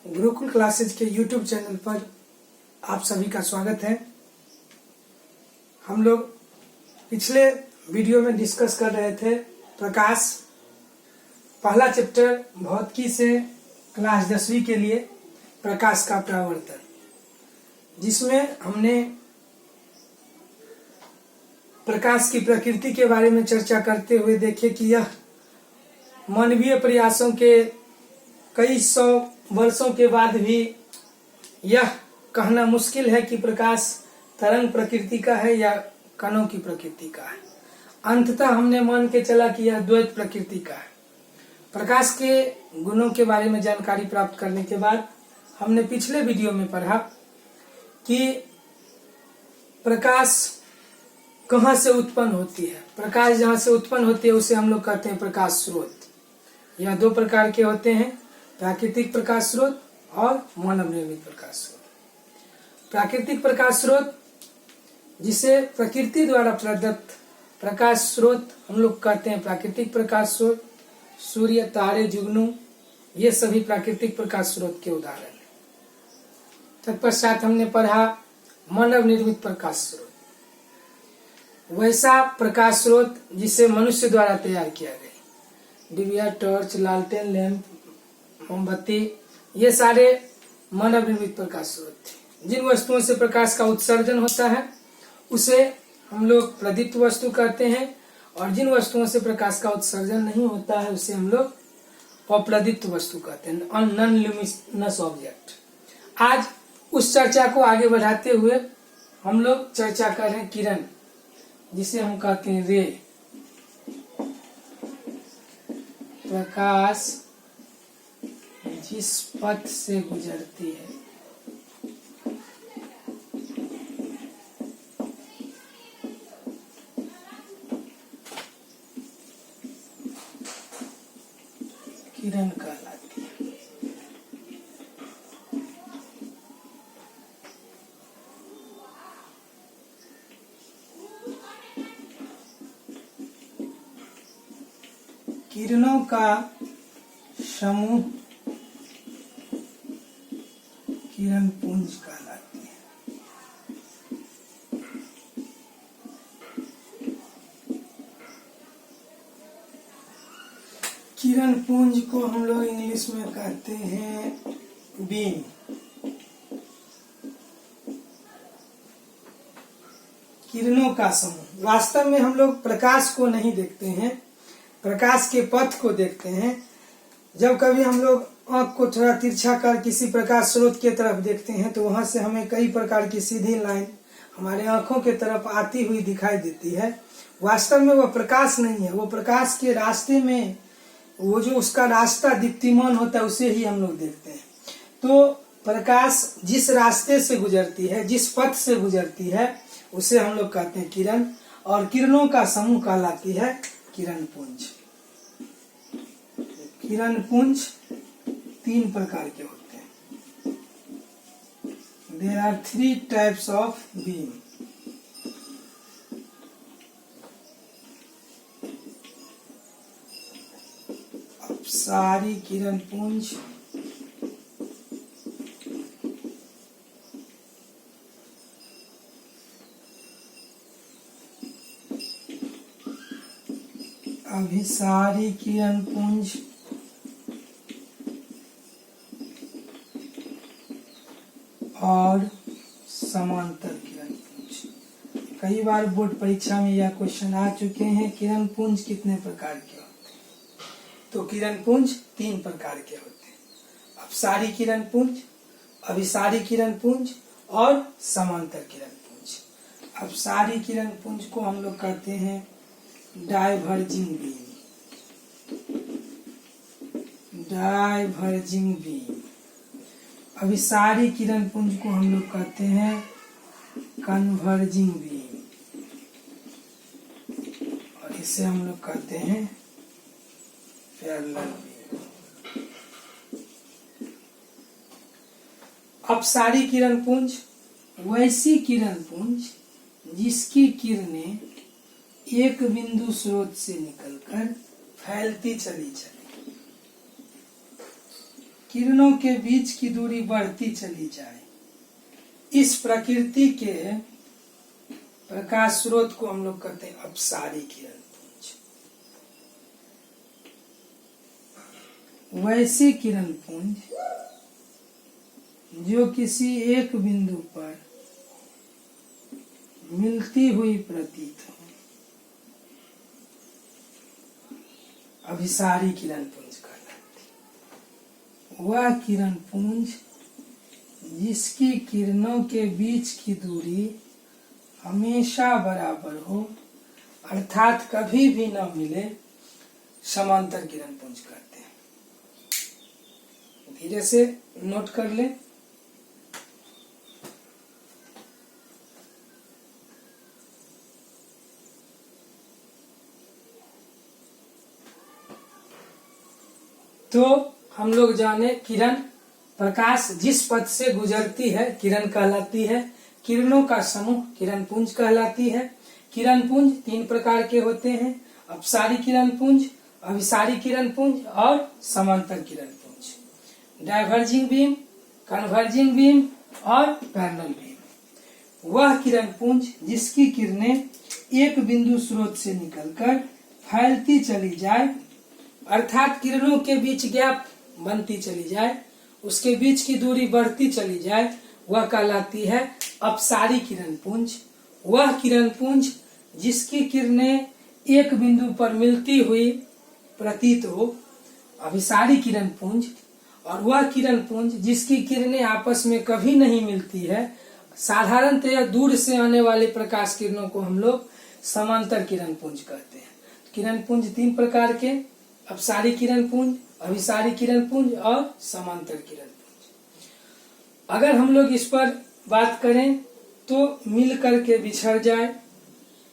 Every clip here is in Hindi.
गुरुकुल क्लासेज के YouTube चैनल पर आप सभी का स्वागत है। हम लोग पिछले वीडियो में डिस्कस कर रहे थे प्रकाश, पहला चैप्टर भौतिकी से क्लास 10वीं के लिए प्रकाश का परावर्तन, जिसमें हमने प्रकाश की प्रकृति के बारे में चर्चा करते हुए देखे कि यह मानवीय प्रयासों के कई सौ वर्षों के बाद भी यह कहना मुश्किल है कि प्रकाश तरंग प्रकृति का है या कणों की प्रकृति का है। अंततः हमने मान के चला कि यह द्वैत प्रकृति का है। प्रकाश के गुणों के बारे में जानकारी प्राप्त करने के बाद हमने पिछले वीडियो में पढ़ा कि प्रकाश कहाँ से उत्पन्न होती है। प्रकाश जहाँ से उत्पन्न होती है उसे हम लोग कहते हैं प्रकाश स्रोत। यह दो प्रकार के होते हैं, प्राकृतिक प्रकाश स्रोत और मानव निर्मित प्रकाश स्रोत। प्राकृतिक प्रकाश स्रोत, जिसे प्रकृति द्वारा प्रदत्त प्रकाश स्रोत हम लोग कहते हैं प्राकृतिक प्रकाश स्रोत। सूर्य, तारे, जुगनू, ये सभी प्राकृतिक प्रकाश स्रोत के उदाहरण हैं। तत्पश्चात हमने पढ़ा मानव निर्मित प्रकाश स्रोत, वैसा प्रकाश स्रोत जिसे मनुष्य द्वारा तैयार किया गया। डिबिया, टॉर्च, लालटेन, लैंप, मोमबत्ती, ये सारे मानव निर्मित प्रकाश स्रोत थे। जिन वस्तुओं से प्रकाश का उत्सर्जन होता है उसे हम लोग प्रदीप्त वस्तु कहते हैं, और जिन वस्तुओं से प्रकाश का उत्सर्जन नहीं होता है उसे हम लोग अप्रदीप्त वस्तु कहते हैं, नॉन ल्यूमिनस ऑब्जेक्ट। आज उस चर्चा को आगे बढ़ाते हुए हम लोग चर्चा कर रहे हैं किरण, जिसे हम कहते हैं रे। प्रकाश जिस पथ से गुजरती है किरण कहलाती है। किरणों का समूह किरण पुंज कहलाती है। किरण पुंज को हम लोग इंग्लिश में कहते हैं बीम। किरणों का समूह, वास्तव में हम लोग प्रकाश को नहीं देखते हैं, प्रकाश के पथ को देखते हैं। जब कभी हम लोग आंख को थोड़ा तिरछा कर किसी प्रकाश स्रोत की तरफ देखते हैं तो वहां से हमें कई प्रकार की सीधी लाइन हमारे आंखों के तरफ आती हुई दिखाई देती है। वास्तव में वह प्रकाश नहीं है, वो प्रकाश के रास्ते में वो जो उसका रास्ता दीप्तिमान होता है उसे ही हम लोग देखते हैं। तो प्रकाश जिस रास्ते से गुजरती है, जिस पथ से गुजरती है, उसे हम लोग कहते हैं किरण, और किरणों का समूह कहलाती है किरण पुंज। किरण पुंज तीन प्रकार के होते हैं। There are 3 types of beam. अपसारी किरण पुंज, अभिसारी किरण पुंज, और समांतर किरण पुंज। कई बार बोर्ड परीक्षा में यह क्वेश्चन आ चुके हैं, किरण पुंज कितने प्रकार के होते हैं? तो किरण पुंज 3 प्रकार के होते हैं, अपसारी किरण पुंज, अभिसारी किरण पुंज और समांतर किरण पुंज। अपसारी किरण पुंज को हम लोग कहते हैं डायवर्जिंग बीम। Diverging beam. अभिसारी किरण पुंज को हम लोग कहते हैं कन्वर्जिंग बीम, और इसे हम लोग कहते हैं पैरेलल बीम। अपसारी किरण पुंज वैसी किरण पुंज जिसकी किरणें एक बिंदु स्रोत से निकलकर फैलती चली जाए। किरणों के बीच की दूरी बढ़ती चली जाए, इस प्रकृति के प्रकाश स्रोत को हम लोग कहते हैं अपसारी किरण पुंज। वैसी किरण पुंज जो किसी एक बिंदु पर मिलती हुई प्रतीत हो, अभिसारी किरण पुंज कहलाती। वह किरण पुंज जिसकी किरणों के बीच की दूरी हमेशा बराबर हो, अर्थात कभी भी न मिले, समांतर किरण पुंज कहते हैं। धीरे से नोट कर ले। तो हम लोग जाने किरण, प्रकाश जिस पथ से गुजरती है किरण कहलाती है। किरणों का समूह किरण पुंज कहलाती है। किरण पुंज 3 प्रकार के होते हैं, अपसारी किरण पुंज, अभिसारी किरण पुंज और समांतर किरण पुंज। डायवर्जिंग बीम, कन्वर्जिंग बीम और पैरेलल बीम। वह किरण पुंज जिसकी किरणें एक बिंदु स्रोत से निकलकर फैलती चली जाए, अर्थात किरणों के बीच गैप बनती चली जाए, उसके बीच की दूरी बढ़ती चली जाए, वह कहलाती है अपसारी किरण पुंज। वह किरण पुंज जिसकी किरणें एक बिंदु पर मिलती हुई प्रतीत हो, अभिसारी किरण पुंज। और वह किरण पुंज जिसकी किरणें आपस में कभी नहीं मिलती है, साधारणतया दूर से आने वाले प्रकाश किरणों को हम लोग समांतर किरण पुंज कहते हैं। किरण पुंज 3 प्रकार के, अपसारी किरण पुंज, अभिसारी किरण पुंज और समांतर किरण पुंज। अगर हम लोग इस पर बात करें तो मिल करके बिछड़ जाए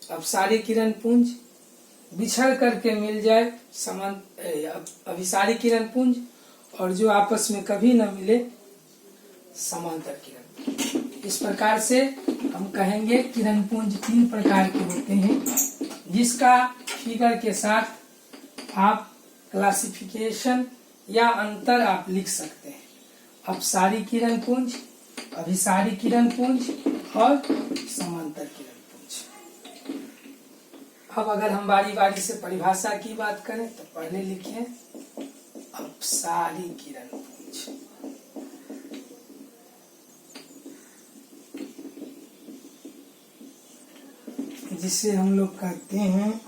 अपसारी किरण पुंज, बिछड़ करके मिल जाए अभिसारी किरण पुंज, और जो आपस में कभी न मिले समांतर किरण पुंज। इस प्रकार से हम कहेंगे किरण पुंज 3 प्रकार के होते हैं, जिसका फिगर के साथ आप क्लासिफिकेशन या अंतर आप लिख सकते हैं। अपसारी किरण पुंज, अभिसारी किरण पुंज और समांतर किरण पुंज। अब अगर हम बारी बारी से परिभाषा की बात करें तो पहले लिखें अपसारी किरण पुंज। जिसे हम लोग कहते हैं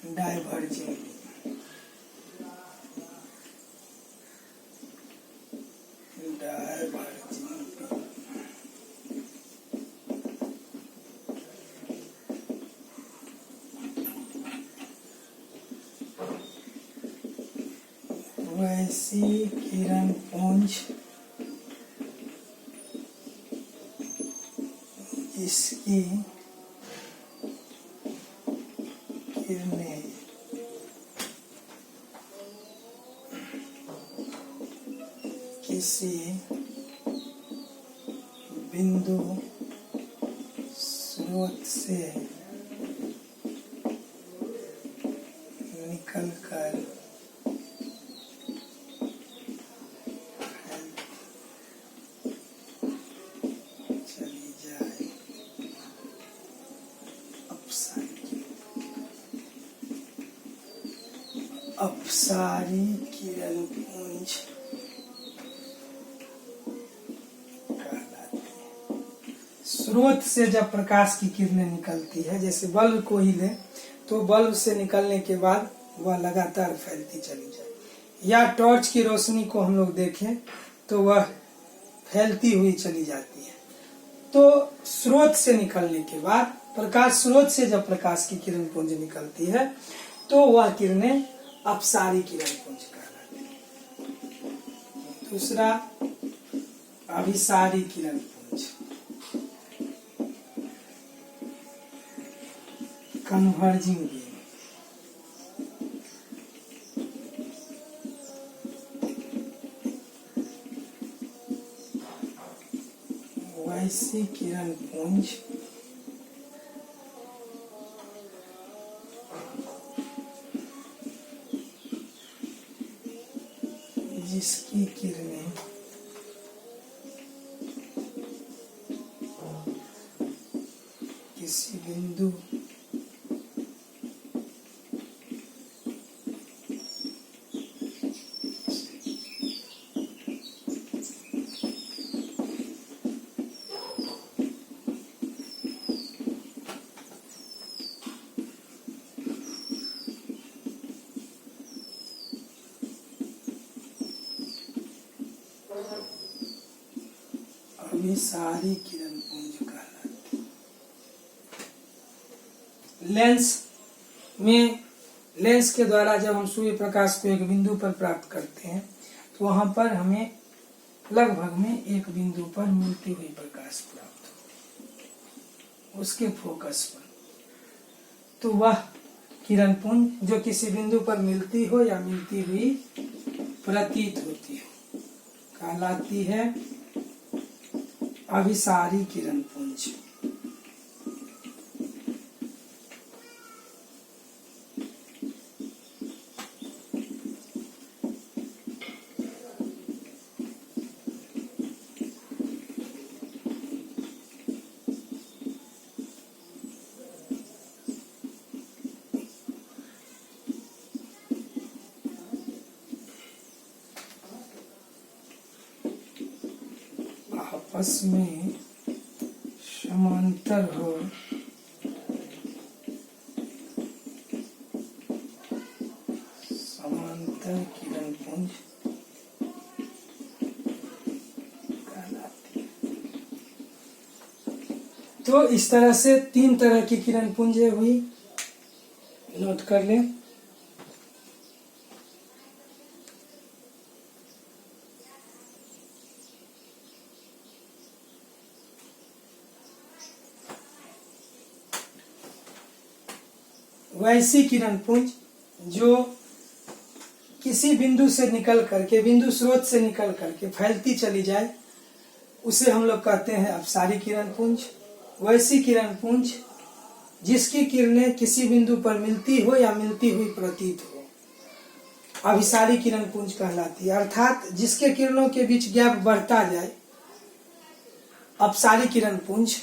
डायवर्जिंग। वैसी किरण पुंज जिसकी किरणें किसी बिंदु स्रोत से निकलकर चली जाए, अपसारी किरण पुंज कहलाती है। स्रोत से जब प्रकाश की किरणें निकलती है, जैसे बल्ब को ही लें तो बल्ब से निकलने के बाद वह लगातार फैलती चली जाए, या टॉर्च की रोशनी को हम लोग देखें तो वह फैलती हुई चली जाती है। तो स्रोत से निकलने के बाद, प्रकाश स्रोत से जब प्रकाश की किरण पुंज निकलती है तो वह किरणें अपसारी किरण पुंज कहलाती है। दूसरा अभिसारी किरण पुंज, कन्वर्जिंग बीम। वैसी किरण पुंज जिसकी किरणें किसी बिंदु अभिसारी किरण पुंज कहलाती है। लेंस के द्वारा जब हम सूर्य प्रकाश को एक बिंदु पर प्राप्त करते हैं तो वहां पर हमें लगभग में एक बिंदु पर मिलती हुई प्रकाश प्राप्त हो, उसके फोकस पर। तो वह किरण पुंज जो किसी बिंदु पर मिलती हो या मिलती हुई प्रतीत होती हो कहलाती है अभिसारी किरण पुंज। आपस में समांतर हो समांतर किरण पुंज कहलाती है। तो इस तरह से 3 तरह की किरण पुंजें हुई, नोट कर लें। वैसी किरण पुंज जो किसी बिंदु से निकल करके, बिंदु स्रोत से निकल करके फैलती चली जाए, उसे हम लोग कहते हैं अपसारी किरण पुंज। वैसी किरण पुंज जिसकी किरणें किसी बिंदु पर मिलती हो या मिलती हुई प्रतीत हो, अभिसारी किरण पुंज कहलाती है। अर्थात जिसके किरणों के बीच गैप बढ़ता जाए, अपसारी किरण पुंज।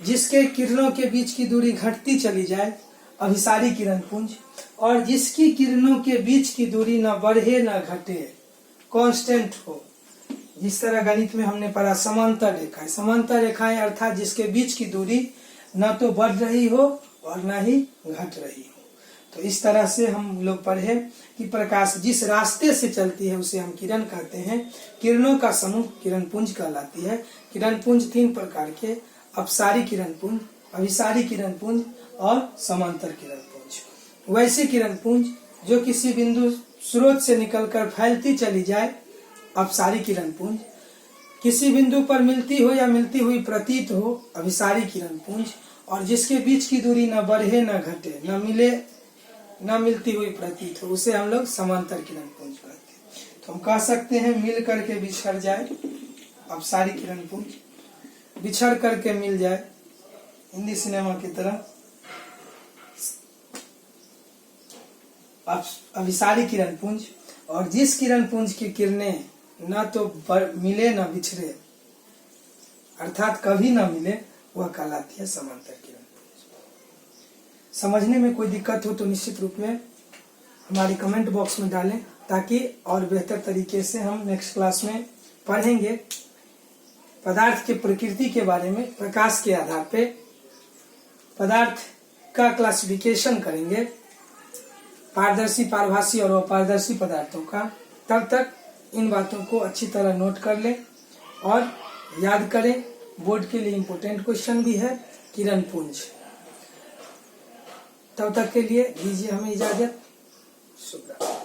जिसके किरणों के बीच की दूरी घटती चली जाए, अभिसारी किरण पुंज। और जिसकी किरणों के बीच की दूरी न बढ़े न घटे, कांस्टेंट हो। जिस तरह गणित में हमने पढ़ा समांतर रेखाएं, समांतर रेखाएं अर्थात जिसके बीच की दूरी न तो बढ़ रही हो और न ही घट रही हो। तो इस तरह से हम लोग पढ़े कि प्रकाश जिस रास्ते से चलती है उसे हम किरण कहते हैं। किरणों का समूह किरण पुंज कहलाती है। किरण पुंज 3 प्रकार के, अपसारी किरण पुंज, अभिसारी किरण पुंज और समांतर किरण पुंज। वैसी किरण पुंज जो किसी बिंदु स्रोत से निकलकर फैलती चली जाए, अपसारी किरण पुंज। किसी बिंदु पर मिलती हो या मिलती हुई प्रतीत हो, अभिसारी किरण पुंज। और जिसके बीच की दूरी न बढ़े न घटे, न मिले न मिलती हुई प्रतीत हो, उसे हम लोग समांतर किरण पुंज कहते हैं। तो हम कह सकते हैं मिल करके बिछड़ जाए, अपसारी किरण पुंज। बिछड़ करके मिल जाए, हिंदी सिनेमा की तरह, अभिसारी किरण पुंज। और जिस किरण पुंज की किरणें न तो मिले न बिछड़े, अर्थात कभी न मिले, वह कहलाती है समांतर किरण पुंज। समझने में कोई दिक्कत हो तो निश्चित रूप में हमारी कमेंट बॉक्स में डालें, ताकि और बेहतर तरीके से हम नेक्स्ट क्लास में पढ़ेंगे। पदार्थ के प्रकृति के बारे में प्रकाश के आधार पे पदार्थ का क्लासिफिकेशन करेंगे, पारदर्शी, पारभासी और अपारदर्शी पदार्थों का। तब तक इन बातों को अच्छी तरह नोट कर लें और याद करें। बोर्ड के लिए इम्पोर्टेंट क्वेश्चन भी है किरण पुंज। तब तक के लिए दीजिए हमें इजाजत। शुभ रात्रि।